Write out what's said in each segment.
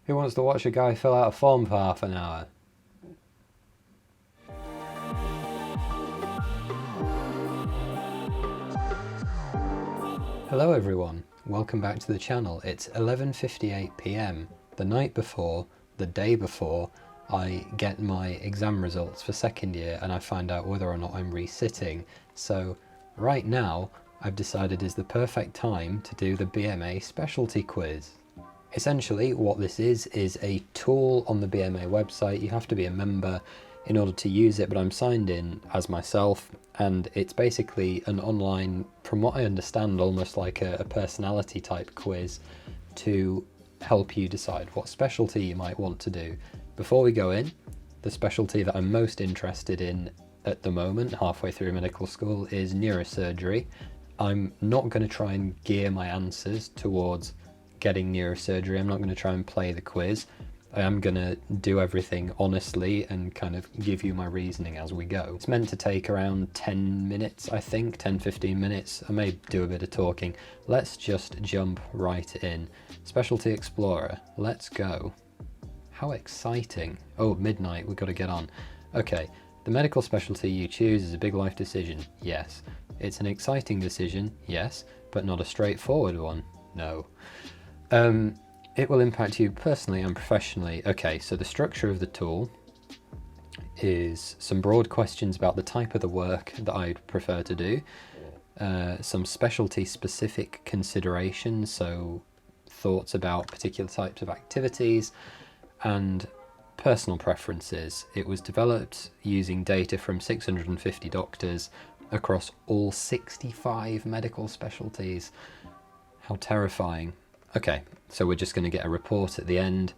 Who wants to watch a guy fill out a form for half an hour? Hello everyone, welcome back to the channel. It's 11:58 PM, the night before, the day before I get my exam results for second year and I find out whether or not I'm resitting. So right now I've decided is the perfect time to do the BMA specialty quiz. Essentially what this is a tool on the BMA website. You have to be a member in order to use it, but I'm signed in as myself, and it's basically an online, from what I understand, almost like a personality type quiz to help you decide what specialty you might want to do. Before we go in, the specialty that I'm most interested in at the moment, halfway through medical school, is neurosurgery. I'm not going to try and gear my answers towards getting neurosurgery. I'm not going to try and play the quiz. I am going to do everything honestly and kind of give you my reasoning as we go. It's meant to take around 10 minutes, I think, 10-15 minutes. I may do a bit of talking. Let's just jump right in. Specialty Explorer, let's go. How exciting. Oh, midnight, we've got to get on. Okay, the medical specialty you choose is a big life decision. Yes. It's an exciting decision, yes, but not a straightforward one. No. It will impact you personally and professionally. Okay, so the structure of the tool is some broad questions about the type of the work that I'd prefer to do, some specialty specific considerations, so thoughts about particular types of activities, and personal preferences. It was developed using data from 650 doctors across all 65 medical specialties. How terrifying. Okay, so we're just going to get a report at the end.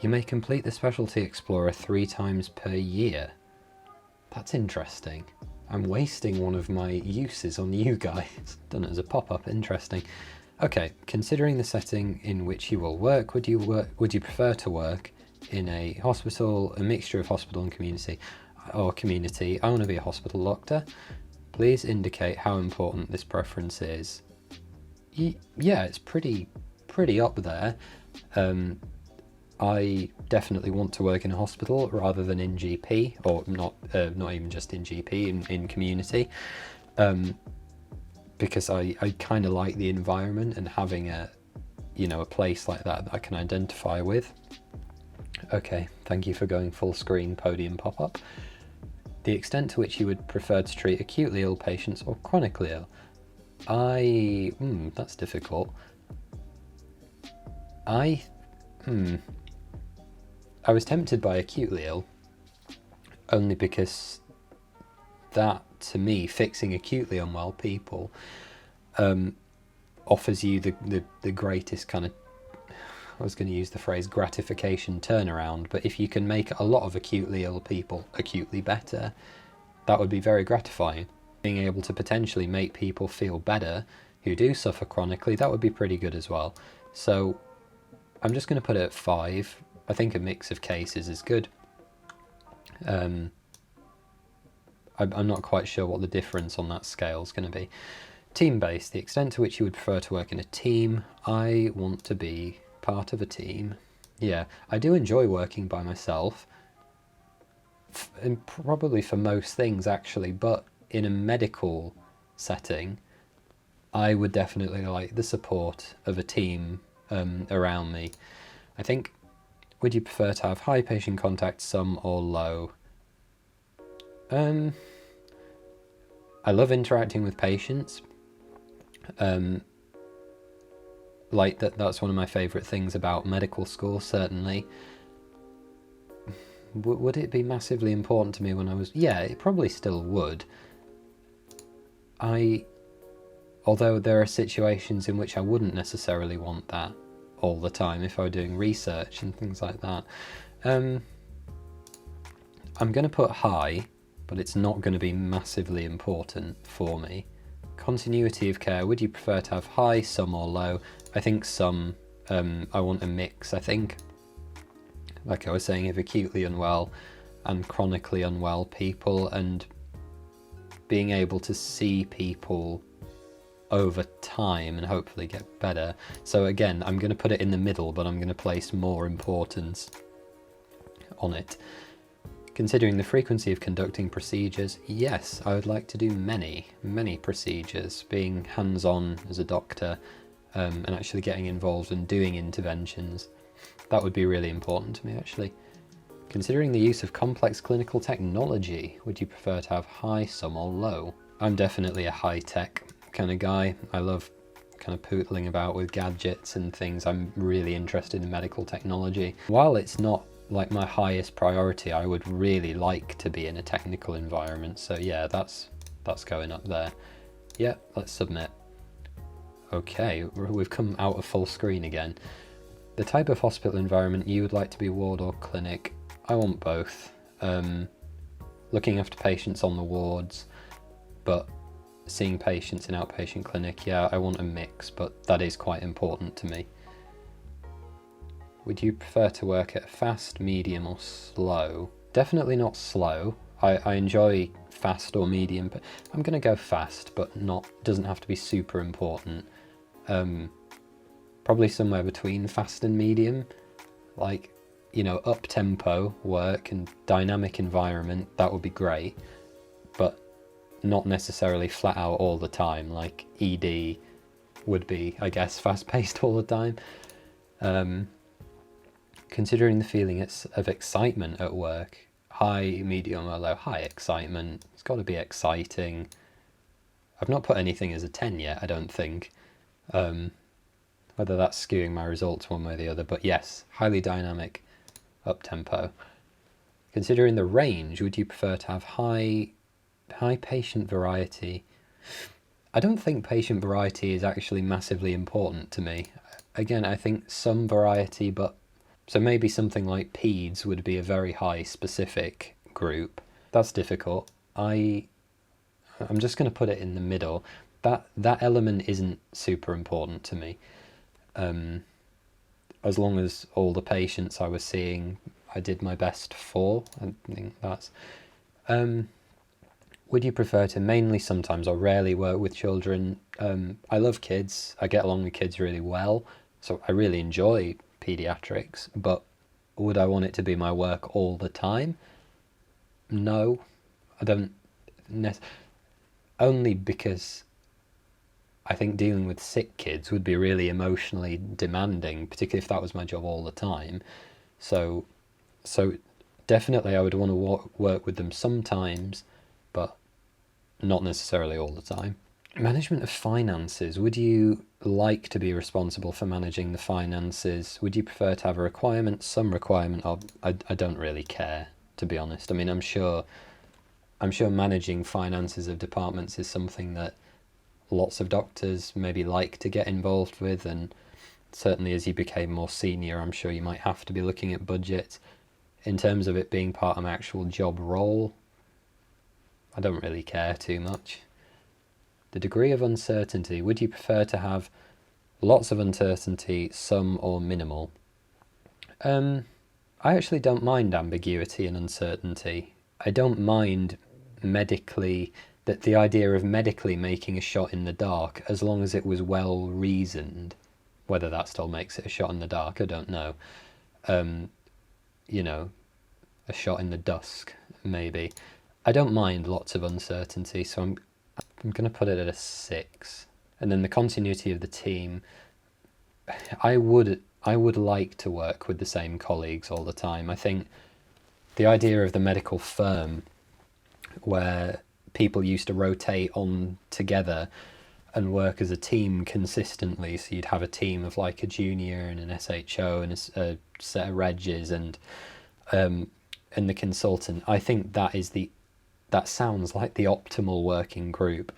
You may complete the Specialty Explorer 3 times per year. That's interesting. I'm wasting one of my uses on you guys. Done it as a pop-up, interesting. Okay, considering the setting in which you will work, would you prefer to work in a hospital, a mixture of hospital and community, or community? I want to be a hospital doctor. Please indicate how important this preference is. Yeah, it's pretty up there. I definitely want to work in a hospital rather than in GP, or not even just in GP, in community, because I kind of like the environment and having a place like that I can identify with. Okay, thank you for going full screen podium pop-up. The extent to which you would prefer to treat acutely ill patients or chronically ill. That's difficult. I was tempted by acutely ill, only because that, to me, fixing acutely unwell people offers you the greatest kind of, I was going to use the phrase gratification turnaround, but if you can make a lot of acutely ill people acutely better, that would be very gratifying. Being able to potentially make people feel better who do suffer chronically, that would be pretty good as well. So I'm just going to put it at 5. I think a mix of cases is good. I'm not quite sure what the difference on that scale is going to be. Team-based, the extent to which you would prefer to work in a team. I want to be part of a team. Yeah, I do enjoy working by myself, and probably for most things actually, but in a medical setting, I would definitely like the support of a team around me. I think, would you prefer to have high patient contact, some, or low? I love interacting with patients. Like that's one of my favourite things about medical school, certainly. Would it be massively important to me when I was... Yeah, it probably still would. Although there are situations in which I wouldn't necessarily want that all the time if I were doing research and things like that. I'm going to put high, but it's not going to be massively important for me. Continuity of care, would you prefer to have high, some, or low? I think some. I want a mix, I think. Like I was saying, if acutely unwell and chronically unwell people, and being able to see people over time and hopefully get better. So again, I'm going to put it in the middle, but I'm going to place more importance on it. Considering the frequency of conducting procedures, yes, I would like to do many procedures, being hands-on as a doctor, and actually getting involved and doing interventions. That would be really important to me, actually. Considering the use of complex clinical technology, would you prefer to have high, some, or low? I'm definitely a high-tech kind of guy. I love kind of pootling about with gadgets and things. I'm really interested in medical technology. While it's not like my highest priority, I would really like to be in a technical environment. So yeah, that's going up there. Yeah, let's submit. Okay, we've come out of full screen again. The type of hospital environment you would like to be ward or clinic. I want both. Looking after patients on the wards, but seeing patients in outpatient clinic, yeah, I want a mix, but that is quite important to me. Would you prefer to work at fast, medium, or slow? Definitely not slow. I enjoy fast or medium, but I'm going to go fast, but doesn't have to be super important. Probably somewhere between fast and medium, like, you know, up-tempo work and dynamic environment, that would be great, but not necessarily flat out all the time, like ED would be, I guess, fast-paced all the time. Considering the feeling of excitement at work, high, medium, or low? High excitement. It's got to be exciting. I've not put anything as a 10 yet, I don't think. Whether that's skewing my results one way or the other, but yes, highly dynamic, up-tempo. Considering the range, would you prefer to have high patient variety? I don't think patient variety is actually massively important to me. Again, I think some variety, but so maybe something like peds would be a very high specific group. That's difficult. I'm just going to put it in the middle. That element isn't super important to me. As long as all the patients I was seeing, I did my best for. I think that's. Would you prefer to mainly, sometimes, or rarely work with children? I love kids. I get along with kids really well, so I really enjoy pediatrics, but would I want it to be my work all the time? No, I don't. Only because I think dealing with sick kids would be really emotionally demanding, particularly if that was my job all the time. So definitely I would want to work with them sometimes, but not necessarily all the time. Management of finances. Would you like to be responsible for managing the finances? Would you prefer to have a requirement, some requirement, or I don't really care, to be honest. I mean, I'm sure managing finances of departments is something that lots of doctors maybe like to get involved with, and certainly as you became more senior, I'm sure you might have to be looking at budget. In terms of it being part of my actual job role, I don't really care too much. The degree of uncertainty. Would you prefer to have lots of uncertainty, some, or minimal? I actually don't mind ambiguity and uncertainty. I don't mind medically, that the idea of medically making a shot in the dark, as long as it was well reasoned. Whether that still makes it a shot in the dark, I don't know. You know, a shot in the dusk, maybe. I don't mind lots of uncertainty, so I'm going to put it at a 6. And then the continuity of the team. I would like to work with the same colleagues all the time. I think the idea of the medical firm, where people used to rotate on together and work as a team consistently, so you'd have a team of like a junior and an SHO and a set of regs and the consultant. I think that sounds like the optimal working group,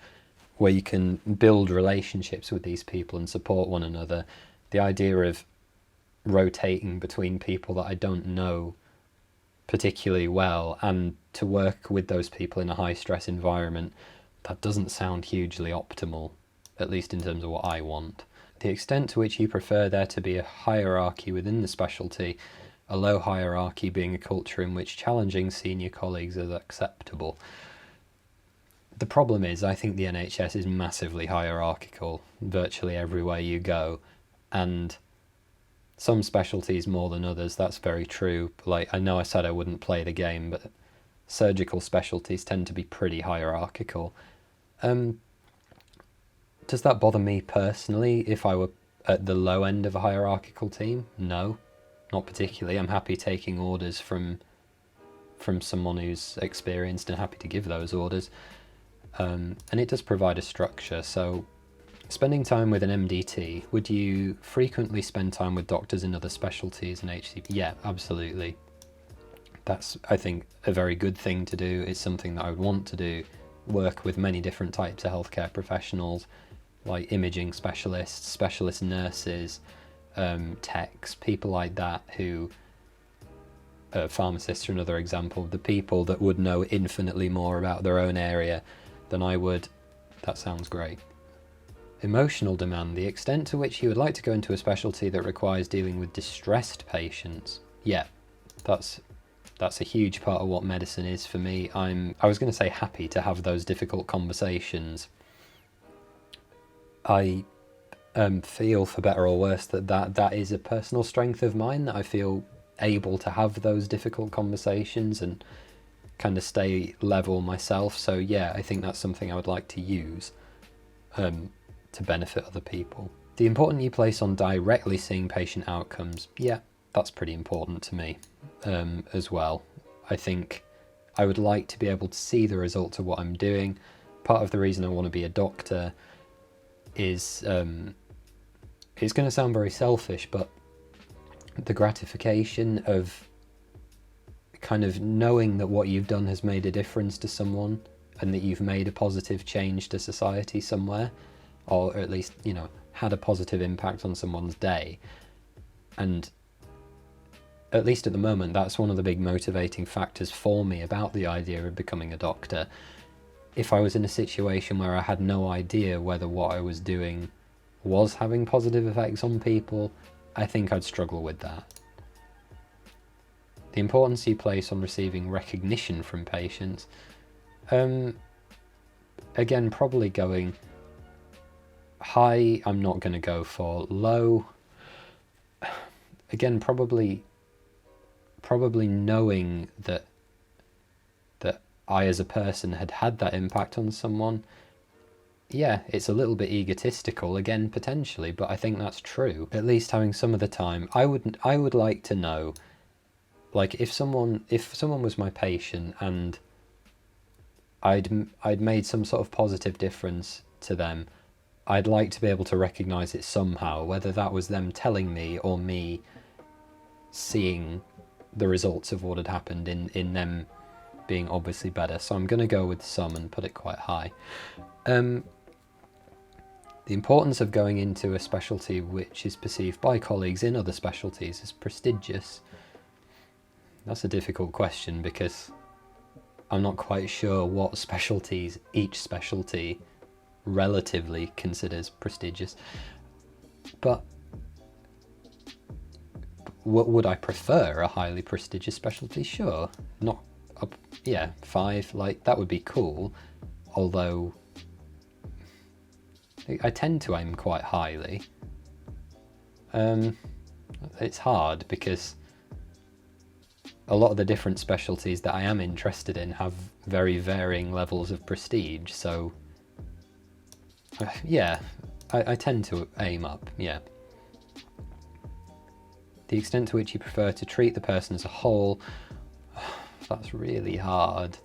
where you can build relationships with these people and support one another. The idea of rotating between people that I don't know particularly well and to work with those people in a high stress environment, that doesn't sound hugely optimal, at least in terms of what I want. The extent to which you prefer there to be a hierarchy within the specialty, a low hierarchy being a culture in which challenging senior colleagues is acceptable. The problem is, I think the NHS is massively hierarchical virtually everywhere you go, and some specialties more than others, that's very true. Like, I know I said I wouldn't play the game, but surgical specialties tend to be pretty hierarchical. Does that bother me personally if I were at the low end of a hierarchical team? No, not particularly. I'm happy taking orders from someone who's experienced and happy to give those orders. And it does provide a structure. So spending time with an MDT, would you frequently spend time with doctors in other specialties and HCP? Yeah, absolutely. That's, I think, a very good thing to do. It's something that I would want to do. Work with many different types of healthcare professionals, like imaging specialists, specialist nurses, techs, people like that who... pharmacists are another example, the people that would know infinitely more about their own area than I would. That sounds great. Emotional demand, the extent to which you would like to go into a specialty that requires dealing with distressed patients. Yeah, that's a huge part of what medicine is for me. I was going to say happy to have those difficult conversations. I feel, for better or worse, that is a personal strength of mine, that I feel able to have those difficult conversations and kind of stay level myself. So yeah, I think that's something I would like to use to benefit other people. The importance you place on directly seeing patient outcomes, yeah, that's pretty important to me as well. I think I would like to be able to see the results of what I'm doing. Part of the reason I want to be a doctor is, it's going to sound very selfish, but the gratification of kind of knowing that what you've done has made a difference to someone and that you've made a positive change to society somewhere, or at least, you know, had a positive impact on someone's day. And at least at the moment, that's one of the big motivating factors for me about the idea of becoming a doctor. If I was in a situation where I had no idea whether what I was doing was having positive effects on people, I think I'd struggle with that. The importance you place on receiving recognition from patients. Again, probably going high, I'm not going to go for. Low, again, probably knowing that I as a person had that impact on someone. Yeah, it's a little bit egotistical, again, potentially, but I think that's true. At least having some of the time, I would like to know, like, if someone was my patient and I'd made some sort of positive difference to them, I'd like to be able to recognise it somehow, whether that was them telling me or me seeing the results of what had happened in them being obviously better. So I'm going to go with some and put it quite high. The importance of going into a specialty which is perceived by colleagues in other specialties as prestigious. That's a difficult question because I'm not quite sure what specialties each specialty relatively considers prestigious. But would I prefer a highly prestigious specialty? Sure. Not, yeah, 5, like, that would be cool. Although I tend to aim quite highly. It's hard because a lot of the different specialties that I am interested in have very varying levels of prestige, so yeah, I tend to aim up, yeah. The extent to which you prefer to treat the person as a whole, that's really hard,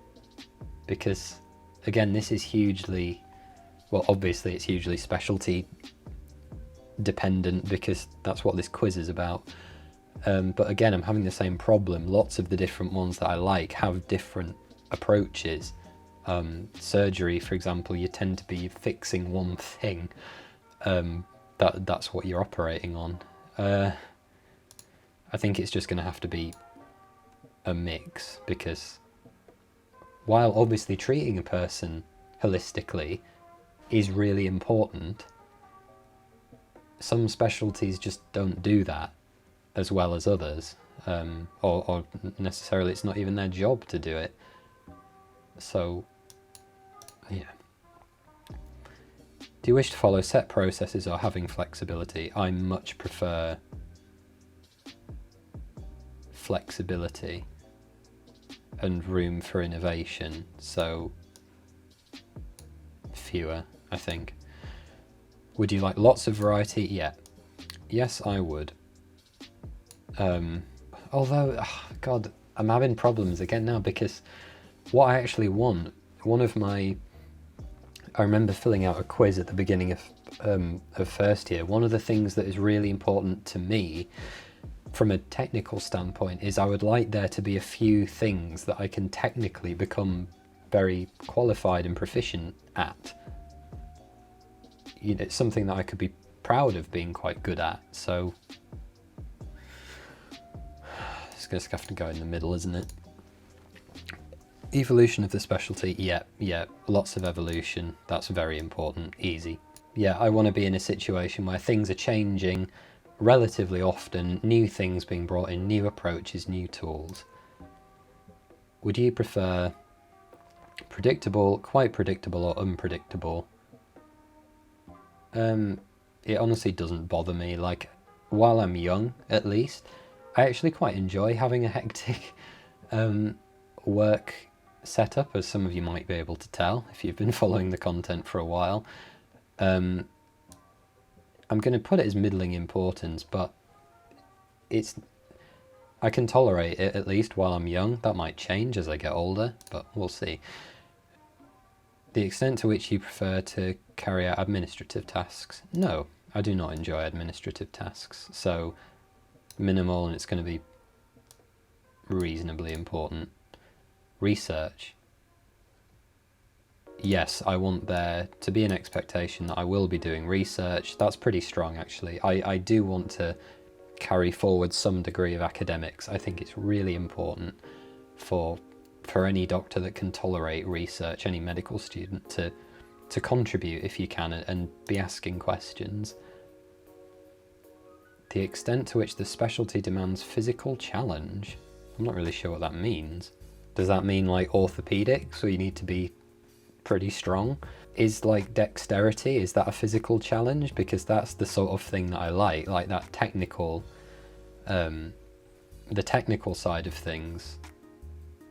because again, this is hugely, well, obviously it's hugely specialty dependent because that's what this quiz is about. But again, I'm having the same problem. Lots of the different ones that I like have different approaches. Surgery, for example, you tend to be fixing one thing. That's what you're operating on. I think it's just going to have to be a mix, because while obviously treating a person holistically is really important, some specialties just don't do that as well as others, or necessarily it's not even their job to do it. So Yeah. Do you wish to follow set processes or having flexibility? I much prefer flexibility and room for innovation, so fewer, I think. Would you like lots of variety? Yeah. Yes, I would. Although, God, I'm having problems again now, because what I actually want, I remember filling out a quiz at the beginning of first year. One of the things that is really important to me from a technical standpoint is I would like there to be a few things that I can technically become very qualified and proficient at. You know, it's something that I could be proud of being quite good at, so it's going to have to go in the middle, isn't it? Evolution of the specialty, yeah, lots of evolution, that's very important, easy. Yeah, I want to be in a situation where things are changing relatively often, new things being brought in, new approaches, new tools. Would you prefer predictable, quite predictable, or unpredictable? It honestly doesn't bother me. Like, while I'm young, at least, I actually quite enjoy having a hectic work setup, as some of you might be able to tell if you've been following the content for a while. I'm going to put it as middling importance, but I can tolerate it, at least while I'm young. That might change as I get older, but we'll see. The extent to which you prefer to carry out administrative tasks? No, I do not enjoy administrative tasks, so minimal, and it's going to be reasonably important. Research. Yes, I want there to be an expectation that I will be doing research. That's pretty strong, actually. I do want to carry forward some degree of academics. I think it's really important for any doctor that can tolerate research, any medical student, to contribute if you can and be asking questions. The extent to which the specialty demands physical challenge. I'm not really sure what that means. Does that mean like orthopedics, where you need to be pretty strong? Is like dexterity, is that a physical challenge? Because that's the sort of thing that I like that technical, the technical side of things.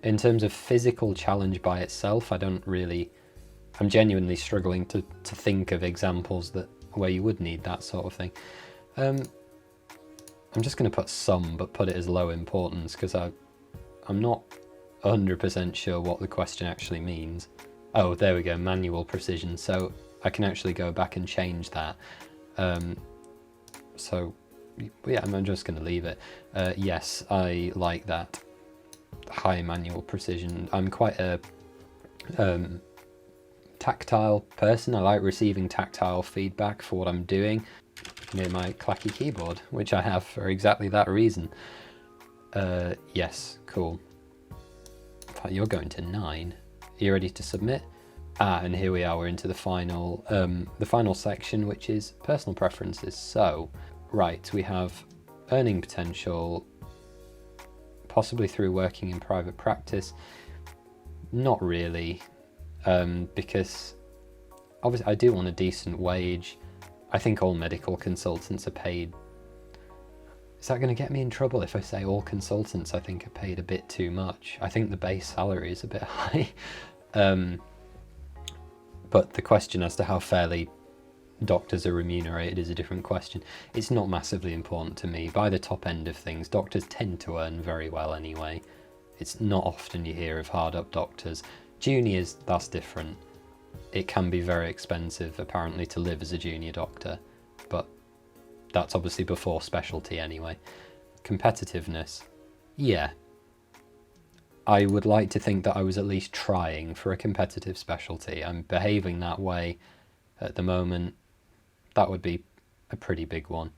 In terms of physical challenge by itself, I'm genuinely struggling to think of examples where you would need that sort of thing. I'm just going to put some, but put it as low importance, because I'm not 100% sure what the question actually means. Oh, there we go, manual precision. So I can actually go back and change that. So yeah, I'm just going to leave it. Yes, I like that. High manual precision. I'm quite a tactile person. I like receiving tactile feedback for what I'm doing near my clacky keyboard, which I have for exactly that reason. Yes, cool. In fact, you're going to 9. Are you ready to submit? And here we are, we're into the final section, which is personal preferences. So, right, we have earning potential, possibly through working in private practice. Not really, because obviously I do want a decent wage. I think all medical consultants are paid. Is that going to get me in trouble if I say all consultants I think are paid a bit too much? I think the base salary is a bit high. But the question as to how fairly doctors are remunerated is a different question. It's not massively important to me. By the top end of things, doctors tend to earn very well anyway. It's not often you hear of hard-up doctors. Juniors, that's different. It can be very expensive, apparently, to live as a junior doctor, but that's obviously before specialty anyway. Competitiveness, yeah. I would like to think that I was at least trying for a competitive specialty. I'm behaving that way at the moment. That would be a pretty big one.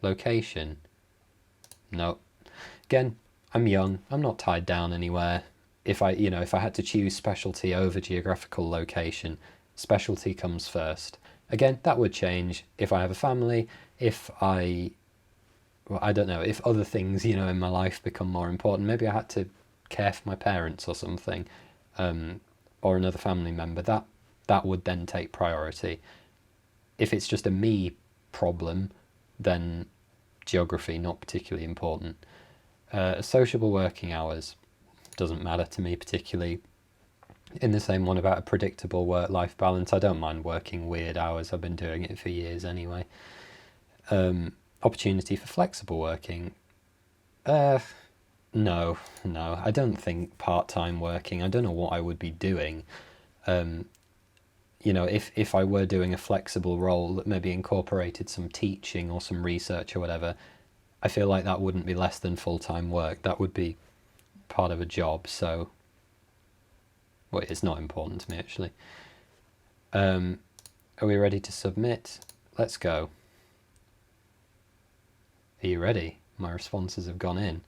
Location, no. Again, I'm young, I'm not tied down anywhere. If I had to choose specialty over geographical location, specialty comes first. Again, that would change if I have a family, if I don't know, if other things, in my life become more important. Maybe I had to care for my parents or something. or another family member, that would then take priority. If it's just a me problem, then geography, not particularly important. Sociable working hours doesn't matter to me particularly. In the same one about a predictable work-life balance, I don't mind working weird hours. I've been doing it for years anyway. Opportunity for flexible working. No, I don't think part-time working. I don't know what I would be doing. If I were doing a flexible role that maybe incorporated some teaching or some research or whatever, I feel like that wouldn't be less than full-time work. That would be part of a job, so... Well, it's not important to me, actually. Are we ready to submit? Let's go. Are you ready? My responses have gone in.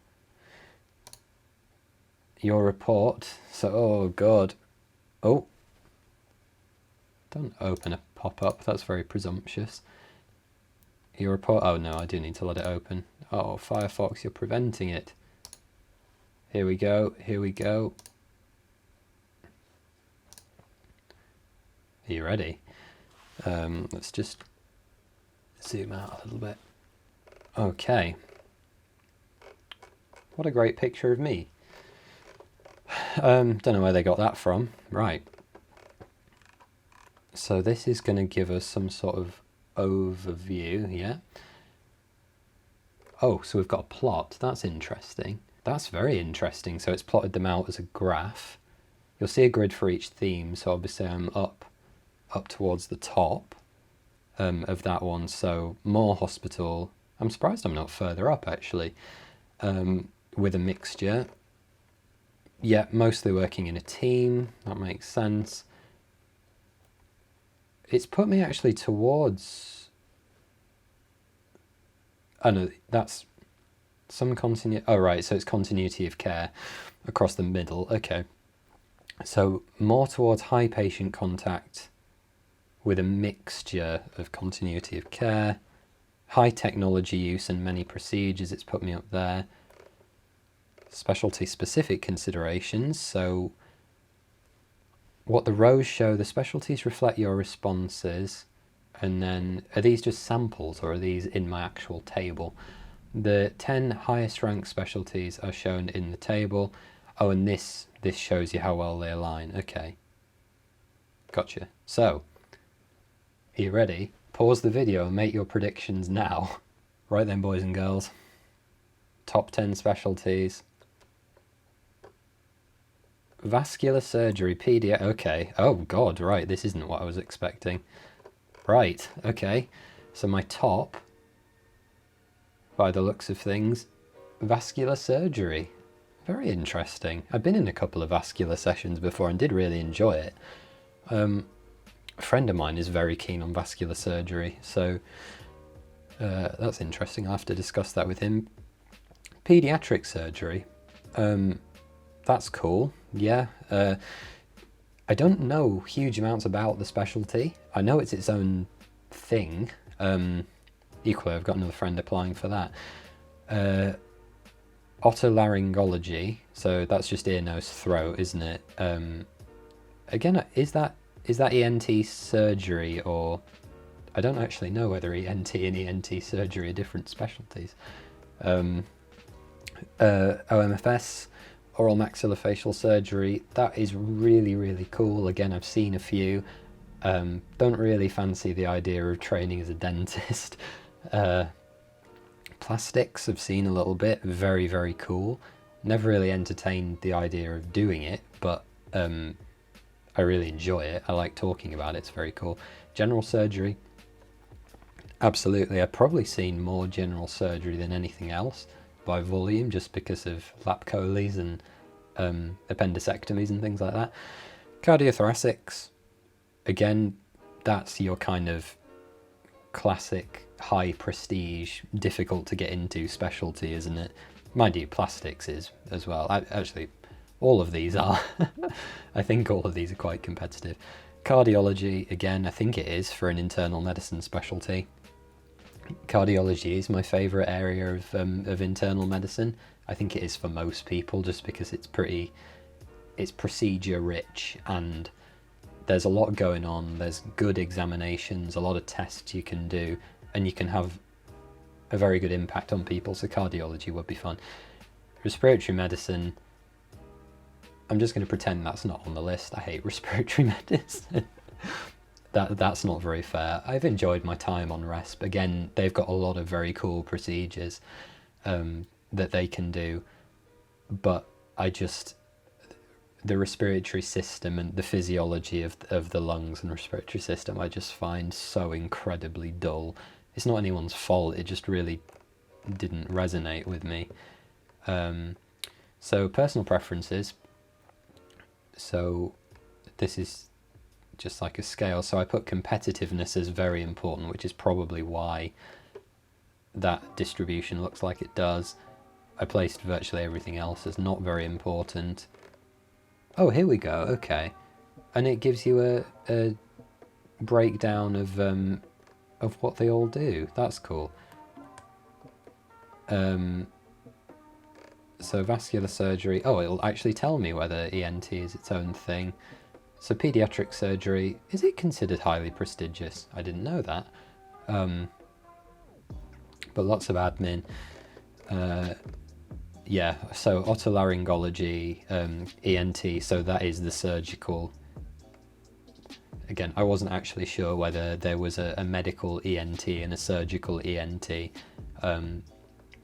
Your report. So, oh, God. Oh. Don't open a pop-up. That's very presumptuous. Your report. Oh, no, I do need to let it open. Oh, Firefox, you're preventing it. Here we go. Here we go. Are you ready? Let's just zoom out a little bit. Okay. What a great picture of me. Don't know where they got that from. Right. So this is going to give us some sort of overview, yeah? Oh, so we've got a plot. That's interesting. That's very interesting. So it's plotted them out as a graph. You'll see a grid for each theme, so obviously I'm up towards the top of that one. So more hospital. I'm surprised I'm not further up, actually, with a mixture. Yeah, mostly working in a team. That makes sense. It's put me actually towards... Oh no, that's some continuity... Oh right, so it's continuity of care across the middle. Okay. So more towards high patient contact with a mixture of continuity of care. High technology use and many procedures, it's put me up there. Specialty specific considerations, so what the rows show, the specialties reflect your responses, and then are these just samples or are these in my actual table? The 10 highest ranked specialties are shown in the table. Oh, and this shows you how well they align. Okay, gotcha. So, are you ready? Pause the video and make your predictions now. Right then, boys and girls. Top 10 specialties. Vascular surgery, okay. Oh God, right, this isn't what I was expecting. Right, okay. So my top, by the looks of things, vascular surgery. Very interesting. I've been in a couple of vascular sessions before and did really enjoy it. A friend of mine is very keen on vascular surgery, so that's interesting. I'll have to discuss that with him. Pediatric surgery. That's cool. Yeah. I don't know huge amounts about the specialty. I know it's its own thing. Equally, I've got another friend applying for that. Otolaryngology. So that's just ear, nose, throat, isn't it? Again, is that ENT surgery, or I don't actually know whether ENT and ENT surgery are different specialties. OMFS. Oral maxillofacial surgery, that is really, really cool. Again, I've seen a few. Don't really fancy the idea of training as a dentist. Plastics, I've seen a little bit. Very, very cool. Never really entertained the idea of doing it, but I really enjoy it. I like talking about it. It's very cool. General surgery, absolutely. I've probably seen more general surgery than anything else by volume, just because of lap choles and appendicectomies and things like that. Cardiothoracics, again, that's your kind of classic high prestige, difficult to get into specialty, isn't it? Mind you, plastics is as well. Actually, all of these are. I think all of these are quite competitive. Cardiology, again, I think it is for an internal medicine specialty. Cardiology is my favourite area of internal medicine. I think it is for most people, just because it's pretty it's procedure rich, and there's a lot going on. There's good examinations, a lot of tests you can do, and you can have a very good impact on people, so cardiology would be fun. Respiratory medicine, I'm just going to pretend that's not on the list. I hate respiratory medicine. That's not very fair. I've enjoyed my time on resp. Again, they've got a lot of very cool procedures that they can do, but the respiratory system and the physiology of the lungs and respiratory system I just find so incredibly dull. It's not anyone's fault, it just really didn't resonate with me. So personal preferences. So this is just like a scale. So I put competitiveness as very important, which is probably why that distribution looks like it does. I placed virtually everything else as not very important. Oh, here we go. Okay, and it gives you a breakdown of what they all do. That's cool. So vascular surgery. Oh, it'll actually tell me whether ENT is its own thing. So pediatric surgery, is it considered highly prestigious? I didn't know that. But lots of admin. Yeah, so otolaryngology, ENT, so that is the surgical. Again, I wasn't actually sure whether there was a medical ENT and a surgical ENT.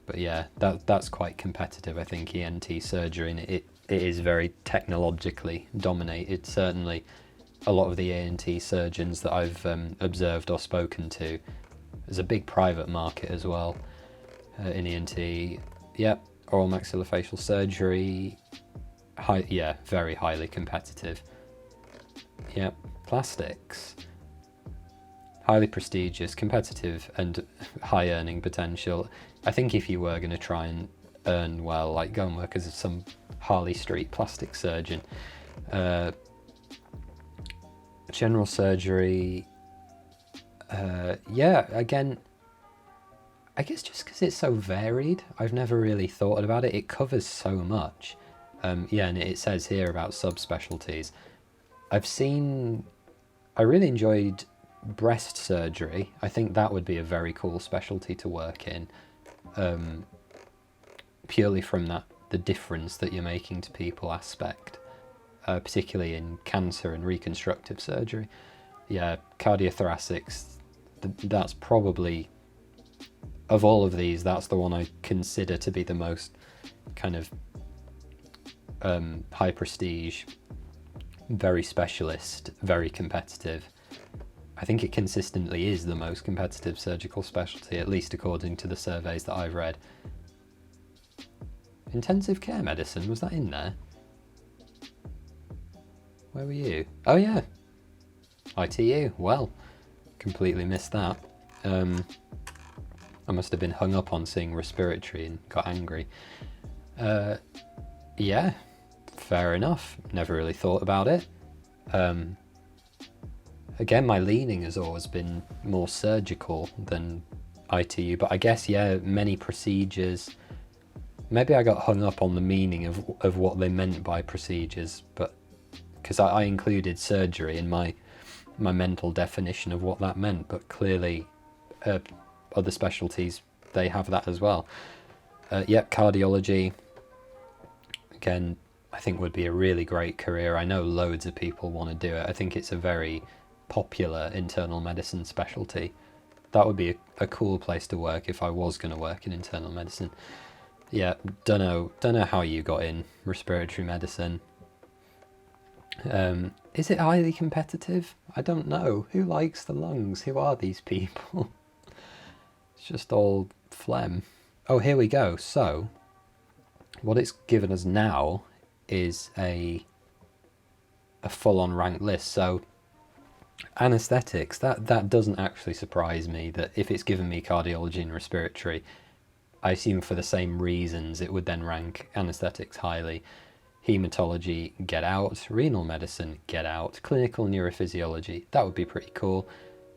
But yeah, that's quite competitive, I think, ENT surgery, and it is very technologically dominated. Certainly a lot of the ENT surgeons that I've observed or spoken to, there's a big private market as well in ENT. Yep, oral maxillofacial surgery, very highly competitive. Yep, plastics, highly prestigious, competitive, and high earning potential. I think if you were going to try and earn well, like go and work as some Harley Street plastic surgeon. General surgery, yeah, again, I guess just because it's so varied, I've never really thought about it. It covers so much. Yeah, and it says here about subspecialties. I really enjoyed breast surgery. I think that would be a very cool specialty to work in, purely from the difference that you're making to people aspect, particularly in cancer and reconstructive surgery. Yeah, cardiothoracics, that's probably, of all of these, that's the one I consider to be the most kind of high prestige, very specialist, very competitive. I think it consistently is the most competitive surgical specialty, at least according to the surveys that I've read. Intensive care medicine, was that in there? Where were you? Oh yeah, ITU. Well, completely missed that. I must have been hung up on seeing respiratory and got angry. Yeah, fair enough. Never really thought about it. Again, my leaning has always been more surgical than ITU, but I guess, yeah, many procedures. Maybe I got hung up on the meaning of what they meant by procedures, but because I included surgery in my mental definition of what that meant, but clearly other specialties, they have that as well. Yep, cardiology, again, I think would be a really great career. I know loads of people want to do it. I think it's a very popular internal medicine specialty. That would be a cool place to work if I was going to work in internal medicine. Yeah, don't know how you got in respiratory medicine. Is it highly competitive? I don't know. Who likes the lungs? Who are these people? It's just all phlegm. Oh, here we go. So, what it's given us now is a full-on ranked list. So, anaesthetics, that doesn't actually surprise me, that if it's given me cardiology and respiratory, I assume for the same reasons it would then rank anaesthetics highly. Hematology, get out. Renal medicine, get out. Clinical neurophysiology, that would be pretty cool.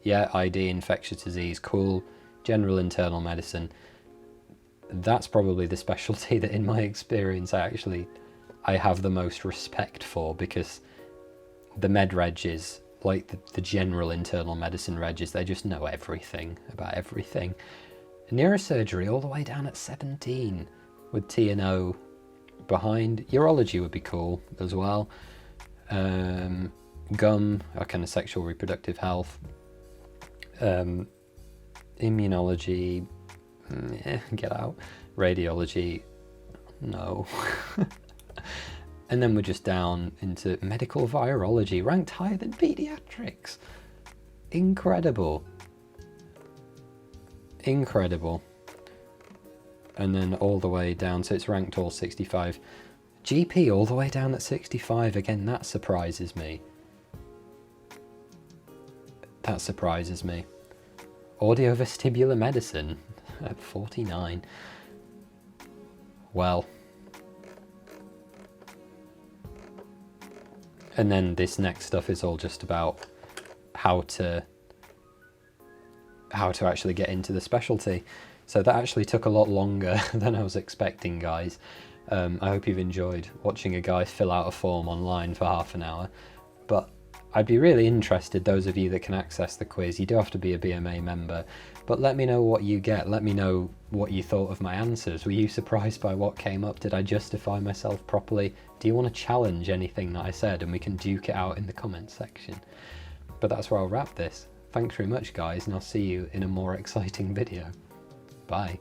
Yeah, ID, infectious disease, cool. General internal medicine, that's probably the specialty that in my experience I I have the most respect for, because the med regis, like the general internal medicine regis, they just know everything about everything. Neurosurgery all the way down at 17 with T&O behind. Urology would be cool as well. Gum, or kind of sexual reproductive health. Immunology, get out. Radiology, no. And then we're just down into medical virology, ranked higher than pediatrics. Incredible. Incredible. And then all the way down, so it's ranked all 65. GP all the way down at 65, again, that surprises me. That surprises me. Audiovestibular medicine at 49. Well. And then this next stuff is all just about how to actually get into the specialty. So that actually took a lot longer than I was expecting, guys. I hope you've enjoyed watching a guy fill out a form online for half an hour. But I'd be really interested, those of you that can access the quiz, you do have to be a BMA member, but let me know what you get. Let me know what you thought of my answers. Were you surprised by what came up? Did I justify myself properly? Do you want to challenge anything that I said, and we can duke it out in the comments section? But that's where I'll wrap this. Thanks very much, guys, and I'll see you in a more exciting video. Bye.